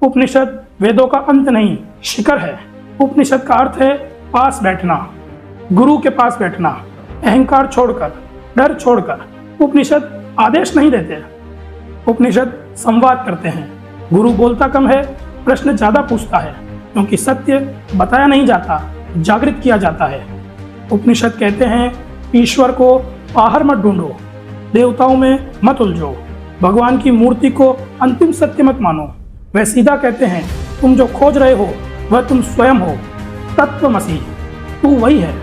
उपनिषद वेदों का अंत नहीं, शिखर है। उपनिषद का अर्थ है पास बैठना, गुरु के पास बैठना, अहंकार छोड़कर, डर छोड़कर। उपनिषद आदेश नहीं देते, उपनिषद संवाद करते हैं। गुरु बोलता कम है, प्रश्न ज्यादा पूछता है, क्योंकि सत्य बताया नहीं जाता, जागृत किया जाता है। उपनिषद कहते हैं ईश्वर को बाहर मत ढूंढो, देवताओं में मत उलझो, भगवान की मूर्ति को अंतिम सत्य मत मानो। वह सीधा कहते हैं तुम जो खोज रहे हो वह तुम स्वयं हो, तत्वमसि, तू वही है।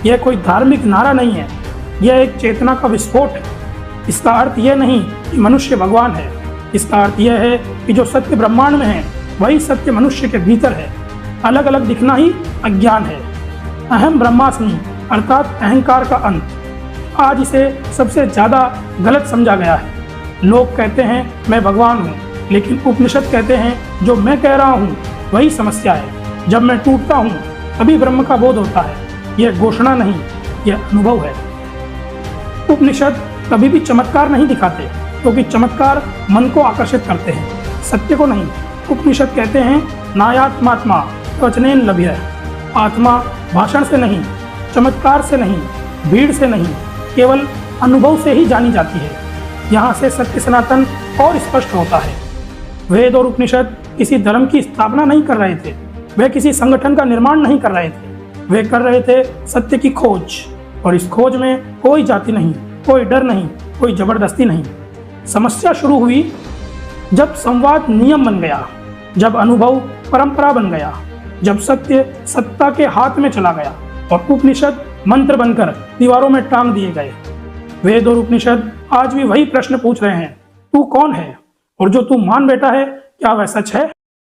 यह कोई धार्मिक नारा नहीं है, यह एक चेतना का विस्फोट है। इसका अर्थ यह नहीं कि मनुष्य भगवान है, इसका अर्थ यह है कि जो सत्य ब्रह्मांड में है वही सत्य मनुष्य के भीतर है। अलग अलग दिखना ही अज्ञान है। अहम ब्रह्मास्मि अर्थात अहंकार का अंत आज इसे सबसे ज़्यादा गलत समझा गया है। लोग कहते हैं मैं भगवान हूँ, लेकिन उपनिषद कहते हैं जो मैं कह रहा हूँ वही समस्या है। जब मैं टूटता हूँ तभी ब्रह्म का बोध होता है। यह घोषणा नहीं, यह अनुभव है। उपनिषद कभी भी चमत्कार नहीं दिखाते, क्योंकि चमत्कार मन को आकर्षित करते हैं, सत्य को नहीं। उपनिषद कहते हैं नायात्मात्मा वचनेन लभ्य, आत्मा भाषण से नहीं, चमत्कार से नहीं, भीड़ से नहीं, केवल अनुभव से ही जानी जाती है। यहाँ से सत्य सनातन और स्पष्ट होता है। वेद और उपनिषद किसी धर्म की स्थापना नहीं कर रहे थे, वे किसी संगठन का निर्माण नहीं कर रहे थे, वे कर रहे थे सत्य की खोज। और इस खोज में कोई जाति नहीं, कोई डर नहीं, कोई जबरदस्ती नहीं। समस्या शुरू हुई जब संवाद नियम बन गया, जब अनुभव परंपरा बन गया, जब सत्य सत्ता के हाथ में चला गया और उपनिषद मंत्र बनकर दीवारों में टांग दिए गए। वेद और उपनिषद आज भी वही प्रश्न पूछ रहे हैं, तू कौन है? और जो तू मान बैठा है, क्या वह सच है?